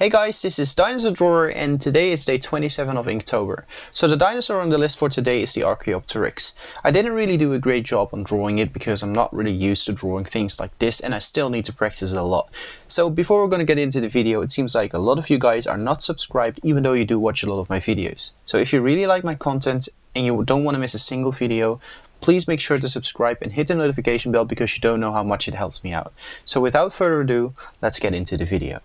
Hey guys, this is Dinosaur and today is day 27 of Inktober. So the dinosaur on the list for today is the Archaeopteryx. I didn't really do a great job on drawing it because I'm not really used to drawing things like this and I still need to practice it a lot. So before we're going to get into the video, it seems like a lot of you guys are not subscribed even though you do watch a lot of my videos. So if you really like my content and you don't want to miss a single video, please make sure to subscribe and hit the notification bell because you don't know how much it helps me out. So without further ado, let's get into the video.